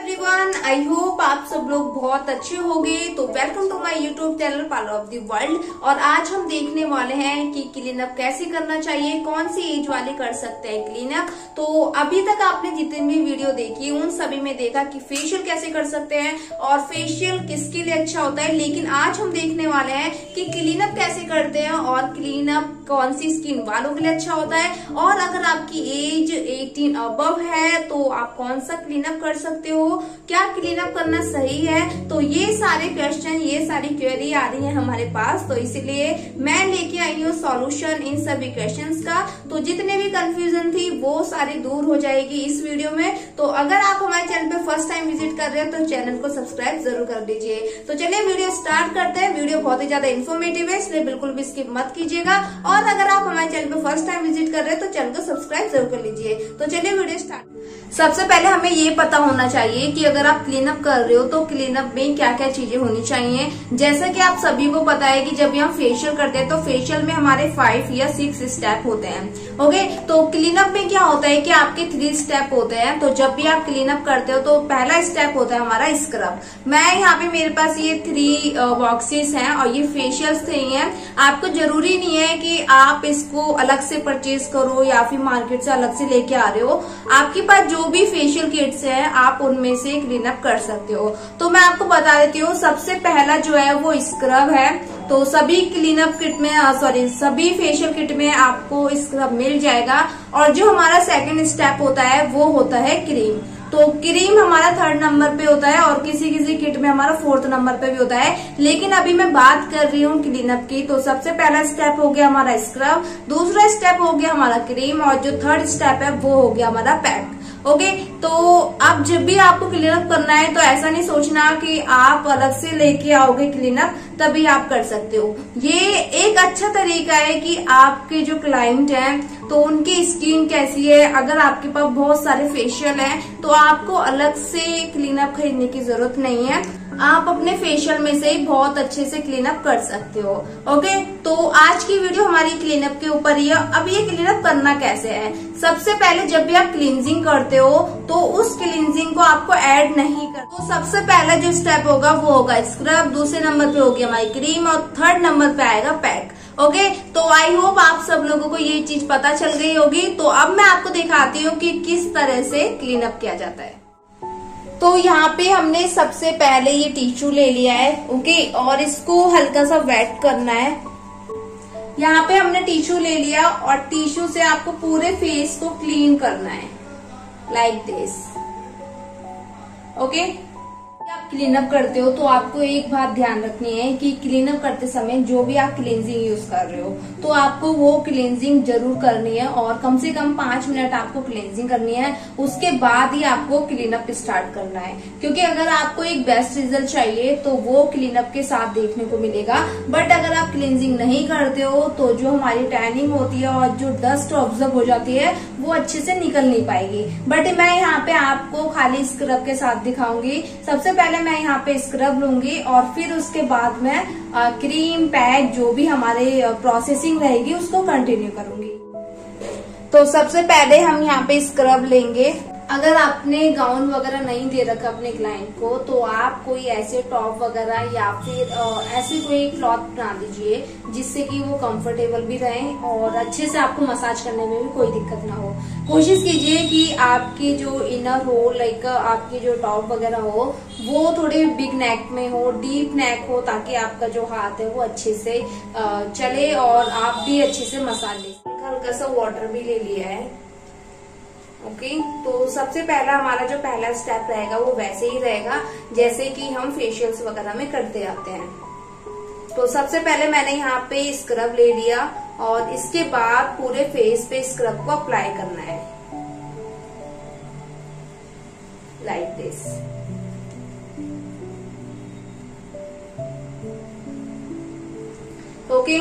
Everyone, I hope आप सब लोग बहुत अच्छे होंगे। तो welcome to my YouTube channel parlour of the world. और आज हम देखने वाले हैं कि क्लीन अप कैसे करना चाहिए, कौन सी एज वाले कर सकते हैं क्लीन अप। तो अभी तक आपने जितनी भी वीडियो देखी उन सभी में देखा कि फेशियल कैसे कर सकते हैं और फेशियल किसके लिए अच्छा होता है, लेकिन आज हम देखने वाले हैं कि क्लीन अप कैसे करते हैं और क्लीन अप कौन सी स्किन वालों के लिए अच्छा होता है। और अगर आपकी एज 18 अबव है तो आप कौन सा क्लीन अप कर सकते हो, क्या क्लीन अप करना सही है। तो ये सारे क्वेश्चन, ये सारी क्वेरी आ रही है हमारे पास, तो इसलिए मैं लेके आई हूँ सॉल्यूशन इन सभी क्वेश्चंस का। तो जितने भी कंफ्यूजन थी वो सारी दूर हो जाएगी इस वीडियो में। तो अगर आप हमारे चैनल पे फर्स्ट टाइम विजिट कर रहे हो तो चैनल को सब्सक्राइब जरूर कर लीजिए। तो चलिए वीडियो स्टार्ट करते हैं। वीडियो बहुत ही ज्यादा इन्फॉर्मेटिव है, इसलिए बिल्कुल भी स्किप मत कीजिएगा। और अगर आप हमारे चैनल पे फर्स्ट टाइम विजिट कर रहे हैं तो चैनल को सब्सक्राइब जरूर कर लीजिए। तो चलिए वीडियो स्टार्ट। सबसे पहले हमें ये पता होना चाहिए कि अगर आप क्लीन अप कर रहे हो तो क्लीन अप में क्या क्या चीजें होनी चाहिए। जैसा कि आप सभी को पता है कि जब भी हम फेशियल करते हैं तो फेशियल में हमारे 5 या 6 स्टेप होते हैं। ओके, तो क्लीन अप में क्या होता है कि आपके 3 स्टेप होते हैं। तो जब भी आप क्लीन अप करते हो तो पहला स्टेप होता है हमारा स्क्रब। मैं यहाँ पे मेरे पास ये 3 बॉक्सेस हैं और ये फेशियल्स थे हैं। आपको जरूरी नहीं है कि आप इसको अलग से परचेज करो या फिर मार्केट से अलग से लेके आ रहे हो। आपके पास जो भी फेशियल किट्स हैं आप उनमें से क्लीन अप कर सकते हो। तो मैं आपको बता देती हूँ, सबसे पहला जो है वो स्क्रब है। तो सभी क्लीन अप किट में सभी फेशियल किट में आपको स्क्रब मिल जाएगा। और जो हमारा सेकंड स्टेप होता है वो होता है क्रीम। तो क्रीम हमारा 3rd नंबर पे होता है और किसी किसी किट में हमारा 4th नंबर पे भी होता है। लेकिन अभी मैं बात कर रही हूँ क्लीन अप की। तो सबसे पहला स्टेप हो गया हमारा स्क्रब, दूसरा स्टेप हो गया हमारा क्रीम और जो 3rd स्टेप है वो हो गया हमारा पैक। ओके, तो अब जब भी आपको क्लीन अप करना है तो ऐसा नहीं सोचना कि आप अलग से लेके आओगे क्लीन अप तभी आप कर सकते हो। ये एक अच्छा तरीका है कि आपके जो क्लाइंट हैं तो उनकी स्किन कैसी है। अगर आपके पास बहुत सारे फेशियल हैं तो आपको अलग से क्लीन अप खरीदने की जरूरत नहीं है, आप अपने फेशियल में से ही बहुत अच्छे से क्लीन अप कर सकते हो। ओके, तो आज की वीडियो हमारी क्लीन अप के ऊपर ही है। अब ये क्लीन अप करना कैसे है। सबसे पहले जब भी आप क्लींजिंग करते हो तो उस क्लींजिंग को आपको ऐड नहीं कर। तो सबसे पहला जो स्टेप होगा वो होगा स्क्रब, दूसरे नंबर पे होगी हमारी क्रीम और 3rd नंबर पे आएगा पैक। ओके, तो आई होप आप सब लोगों को ये चीज पता चल गई होगी। तो अब मैं आपको दिखाती हूँ कि किस तरह से क्लीन अप किया जाता है। तो यहाँ पे हमने सबसे पहले ये टिश्यू ले लिया है। ओके, और इसको हल्का सा वेट करना है। यहाँ पे हमने टिश्यू ले लिया और टिश्यू से आपको पूरे फेस को क्लीन करना है लाइक दिस। ओके, आप क्लीन अप करते हो तो आपको एक बात ध्यान रखनी है कि क्लीन अप करते समय जो भी आप क्लींजिंग यूज कर रहे हो तो आपको वो क्लींजिंग जरूर करनी है और कम से कम 5 मिनट आपको क्लींजिंग करनी है। उसके बाद ही आपको क्लीन अप स्टार्ट करना है, क्योंकि अगर आपको एक बेस्ट रिजल्ट चाहिए तो वो क्लीन अप के साथ देखने को मिलेगा। बट अगर आप क्लींजिंग नहीं करते हो तो जो हमारी टैनिंग होती है और जो डस्ट ऑब्जर्व हो जाती है वो अच्छे से निकल नहीं पाएगी। बट मैं यहाँ पे आपको खाली स्क्रब के साथ दिखाऊंगी। सबसे पहले मैं यहाँ पे स्क्रब लूंगी और फिर उसके बाद मैं क्रीम पैक जो भी हमारे प्रोसेसिंग रहेगी उसको कंटिन्यू करूंगी। तो सबसे पहले हम यहाँ पे स्क्रब लेंगे। अगर आपने गाउन वगैरह नहीं दे रखा अपने क्लाइंट को तो आप कोई ऐसे टॉप वगैरह या फिर ऐसे कोई क्लॉथ बना दीजिए जिससे कि वो कंफर्टेबल भी रहे और अच्छे से आपको मसाज करने में भी कोई दिक्कत ना हो। कोशिश कीजिए कि आपकी जो इनर हो, लाइक आपकी जो टॉप वगैरह हो वो थोड़े बिग नेक में हो, डीप नेक हो, ताकि आपका जो हाथ है वो अच्छे से चले और आप भी अच्छे से मसाज ले। हल्का सा वाटर भी ले लिया है। ओके, तो सबसे पहला हमारा जो पहला स्टेप रहेगा वो वैसे ही रहेगा जैसे कि हम फेशियल्स वगैरह में करते आते हैं। तो सबसे पहले मैंने यहाँ पे स्क्रब ले लिया और इसके बाद पूरे फेस पे स्क्रब को अप्लाई करना है लाइक दिस। ओके,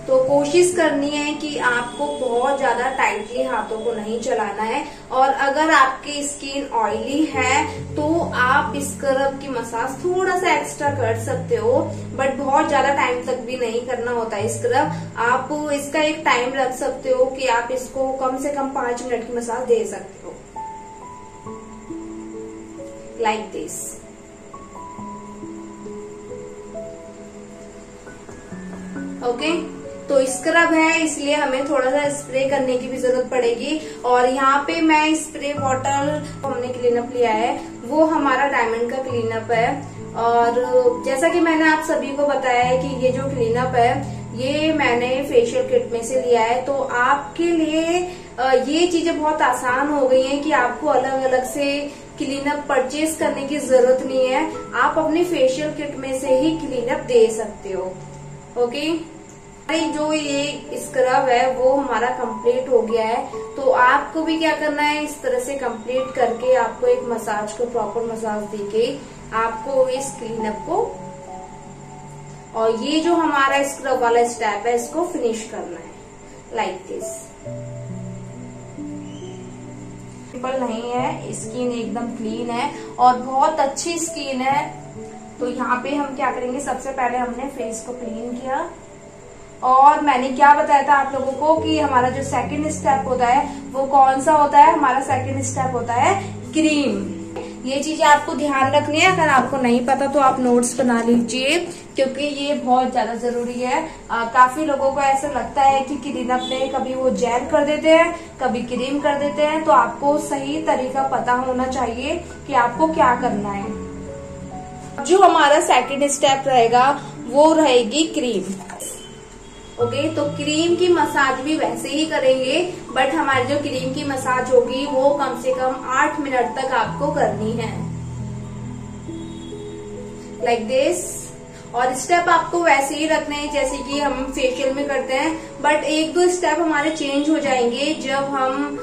तो कोशिश करनी है कि आपको बहुत ज्यादा टाइटली हाथों को नहीं चलाना है। और अगर आपकी स्किन ऑयली है तो आप स्क्रब की मसाज थोड़ा सा एक्स्ट्रा कर सकते हो, बट बहुत ज्यादा टाइम तक भी नहीं करना होता है स्क्रब। आप इसका एक टाइम रख सकते हो कि आप इसको कम से कम 5 मिनट की मसाज दे सकते हो। Like this. ओके, तो स्क्रब है इसलिए हमें थोड़ा सा स्प्रे करने की भी जरूरत पड़ेगी। और यहाँ पे मैं स्प्रे बॉटल हमने क्लीनअप लिया है, वो हमारा डायमंड का क्लीनअप है। और जैसा कि मैंने आप सभी को बताया है कि ये जो क्लीनअप है ये मैंने फेशियल किट में से लिया है। तो आपके लिए ये चीजें बहुत आसान हो गई हैं कि आपको अलग अलग से क्लीनअप परचेज करने की जरूरत नहीं है, आप अपनी फेशियल किट में से ही क्लीनअप दे सकते हो। ओके, जो ये स्क्रब है वो हमारा कंप्लीट हो गया है। तो आपको भी क्या करना है, इस तरह से कंप्लीट करके आपको एक मसाज को प्रॉपर मसाज देके आपको इस क्लीनअप को और ये जो हमारा स्क्रब वाला स्टेप है इसको फिनिश करना है लाइक दिस। सिंपल नहीं है, स्किन एकदम क्लीन है और बहुत अच्छी स्किन है। तो यहाँ पे हम क्या करेंगे, सबसे पहले हमने फेस को क्लीन किया और मैंने क्या बताया था आप लोगों को कि हमारा जो सेकंड स्टेप होता है वो कौन सा होता है, हमारा सेकंड स्टेप होता है क्रीम। ये चीजें आपको ध्यान रखनी है, अगर आपको नहीं पता तो आप नोट्स बना लीजिए क्योंकि ये बहुत ज्यादा जरूरी है। काफी लोगों को ऐसा लगता है कि क्लीनअप में कभी वो जेल कर देते हैं कभी क्रीम कर देते हैं, तो आपको सही तरीका पता होना चाहिए कि आपको क्या करना है। जो हमारा सेकंड स्टेप रहेगा वो रहेगी क्रीम। ओके, तो क्रीम की मसाज भी वैसे ही करेंगे बट हमारी जो क्रीम की मसाज होगी वो कम से कम 8 मिनट तक आपको करनी है लाइक दिस। और स्टेप आपको वैसे ही रखने हैं जैसे कि हम फेशियल में करते हैं, बट एक दो स्टेप हमारे चेंज हो जाएंगे जब हम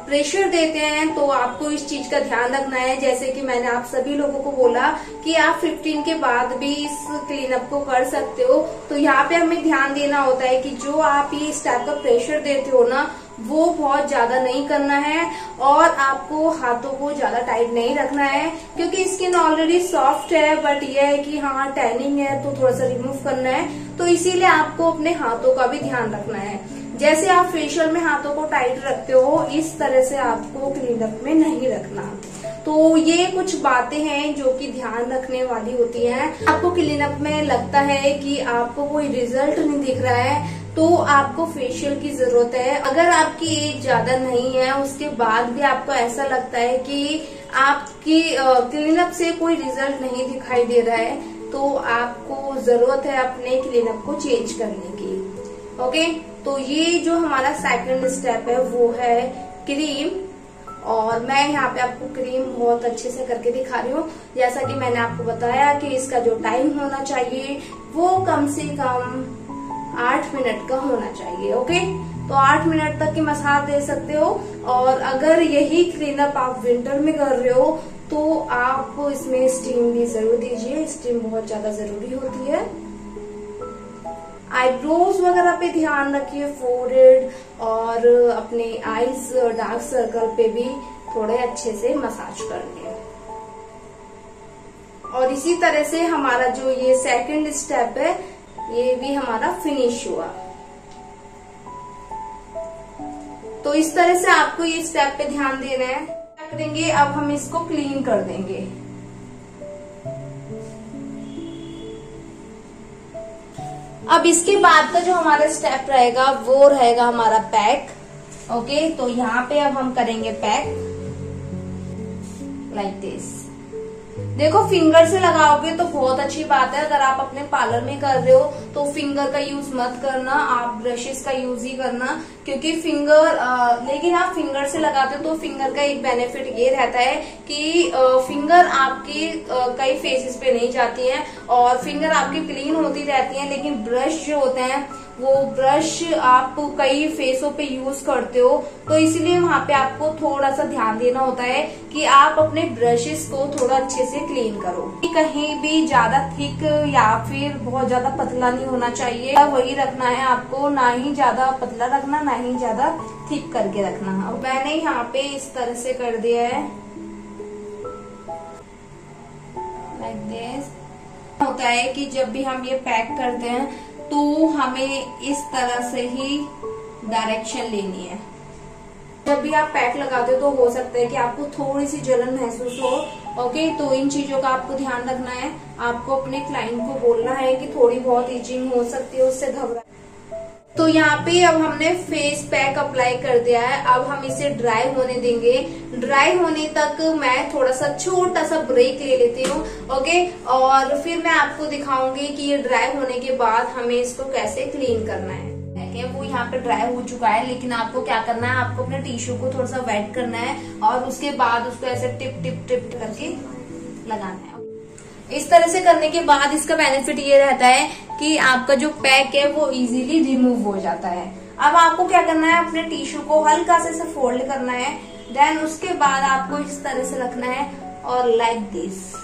प्रेशर देते हैं। तो आपको इस चीज का ध्यान रखना है, जैसे कि मैंने आप सभी लोगों को बोला कि आप 15 के बाद भी इस क्लीनअप को कर सकते हो। तो यहाँ पे हमें ध्यान देना होता है कि जो आप ये स्टेप का प्रेशर देते हो ना वो बहुत ज्यादा नहीं करना है और आपको हाथों को ज्यादा टाइट नहीं रखना है क्योंकि स्किन ऑलरेडी सॉफ्ट है, बट ये है कि हाँ टैनिंग है तो थोड़ा सा रिमूव करना है। तो इसीलिए आपको अपने हाथों का भी ध्यान रखना है। जैसे आप फेशियल में हाथों को टाइट रखते हो इस तरह से आपको क्लीनअप में नहीं रखना। तो ये कुछ बातें हैं जो कि ध्यान रखने वाली होती हैं। आपको क्लीनअप में लगता है कि आपको कोई रिजल्ट नहीं दिख रहा है तो आपको फेशियल की जरूरत है। अगर आपकी एज ज्यादा नहीं है उसके बाद भी आपको ऐसा लगता है कि आपकी क्लीनअप से कोई रिजल्ट नहीं दिखाई दे रहा है तो आपको जरूरत है अपने क्लीनअप को चेंज करने की। ओके, तो ये जो हमारा सेकंड स्टेप है वो है क्रीम। और मैं यहाँ पे आपको क्रीम बहुत अच्छे से करके दिखा रही हूँ। जैसा कि मैंने आपको बताया कि इसका जो टाइम होना चाहिए वो कम से कम 8 मिनट का होना चाहिए। ओके, तो 8 मिनट तक की मसाज दे सकते हो। और अगर यही क्लीनअप आप विंटर में कर रहे हो तो आप इसमें स्टीम भी जरूर दीजिए, स्टीम बहुत ज्यादा जरूरी होती है। आईब्रोज वगैरह पे ध्यान रखिए, फोरहेड और अपने आईज डार्क सर्कल पे भी थोड़े अच्छे से मसाज करनी है। और इसी तरह से हमारा जो ये सेकंड स्टेप है ये भी हमारा फिनिश हुआ। तो इस तरह से आपको ये स्टेप पे ध्यान देना है। क्या करेंगे, अब हम इसको क्लीन कर देंगे। अब इसके बाद का जो हमारा स्टेप रहेगा वो रहेगा हमारा पैक। ओके, तो यहाँ पे अब हम करेंगे पैक लाइक दिस। देखो फिंगर से लगाओगे तो बहुत अच्छी बात है। अगर आप अपने पार्लर में कर रहे हो तो फिंगर का यूज मत करना, आप ब्रशेस का यूज ही करना क्योंकि लेकिन आप फिंगर से लगाते हो तो फिंगर का एक बेनिफिट ये रहता है कि फिंगर आपकी कई फेसेस पे नहीं जाती हैं और फिंगर आपकी क्लीन होती रहती हैं। लेकिन ब्रश जो होते हैं वो ब्रश आप कई फेसों पे यूज करते हो तो इसलिए वहां पे आपको थोड़ा सा ध्यान देना होता है कि आप अपने ब्रशेस को थोड़ा अच्छे से क्लीन करो। कहीं भी ज्यादा थिक या फिर बहुत ज्यादा पतला नहीं होना चाहिए, वही रखना है आपको, ना ही ज्यादा पतला रखना ना ही ज्यादा थिक करके रखना। और मैंने यहाँ पे इस तरह से कर दिया है लाइक दिस। होता है कि जब भी हम ये पैक करते हैं तो हमें इस तरह से ही डायरेक्शन लेनी है। जब भी आप पैक लगाते हो तो हो सकता है कि आपको थोड़ी सी जलन महसूस हो। ओके, तो इन चीजों का आपको ध्यान रखना है। आपको अपने क्लाइंट को बोलना है कि थोड़ी बहुत इचिंग हो सकती है, उससे घबरा। तो यहाँ पे अब हमने फेस पैक अप्लाई कर दिया है। अब हम इसे ड्राई होने देंगे। ड्राई होने तक मैं थोड़ा सा छोटा सा ब्रेक ले लेती हूँ। ओके, और फिर मैं आपको दिखाऊंगी कि ये ड्राई होने के बाद हमें इसको कैसे क्लीन करना है। वो यहाँ पे ड्राई हो चुका है, लेकिन आपको क्या करना है, आपको अपने टिश्यू को थोड़ा सा वेट करना है और उसके बाद उसको ऐसे टिप टिप टिप करके लगाना है। इस तरह से करने के बाद इसका बेनिफिट ये रहता है कि आपका जो पैक है वो इजीली रिमूव हो जाता है। अब आपको क्या करना है, अपने टिश्यू को हल्का से फोल्ड करना है। देन उसके बाद आपको इस तरह से रखना है और लाइक दिस,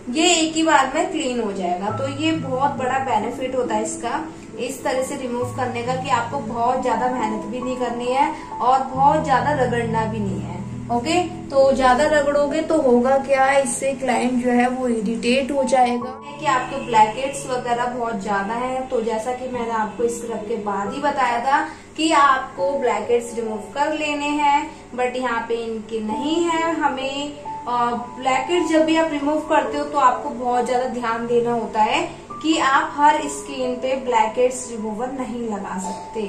ये एक ही बार में क्लीन हो जाएगा। तो ये बहुत बड़ा बेनिफिट होता है इसका, इस तरह से रिमूव करने का, कि आपको बहुत ज्यादा मेहनत भी नहीं करनी है और बहुत ज्यादा रगड़ना भी नहीं है। ओके, तो ज्यादा रगड़ोगे तो होगा क्या, इससे क्लाइंट जो है वो इरिटेट हो जाएगा कि आपके ब्लैकहेड्स वगैरह बहुत ज्यादा हैं। तो जैसा कि मैंने आपको स्क्रब के बाद ही बताया था कि आपको ब्लैकहेड्स रिमूव कर लेने हैं, बट यहाँ पे इनके नहीं है। हमें ब्लैकहेड्स जब भी आप रिमूव करते हो तो आपको बहुत ज्यादा ध्यान देना होता है कि आप हर स्किन पे ब्लैकहेड्स रिमूवर नहीं लगा सकते।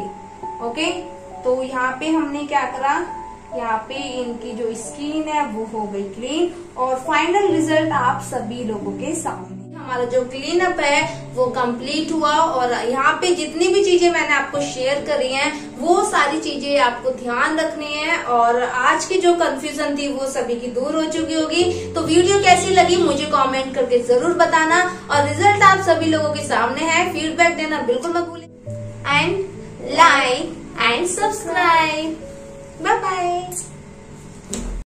ओके, तो यहाँ पे हमने क्या करा, यहाँ पे इनकी जो स्किन है वो हो गई क्लीन और फाइनल रिजल्ट आप सभी लोगों के सामने। हमारा जो क्लीन अप है वो कंप्लीट हुआ और यहाँ पे जितनी भी चीजें मैंने आपको शेयर करी हैं वो सारी चीजें आपको ध्यान रखनी है और आज की जो कंफ्यूजन थी वो सभी की दूर हो चुकी होगी। तो वीडियो कैसी लगी मुझे कमेंट करके जरूर बताना और रिजल्ट आप सभी लोगों के सामने है, फीडबैक देना बिल्कुल मत भूलिए एंड लाइक एंड सब्सक्राइब।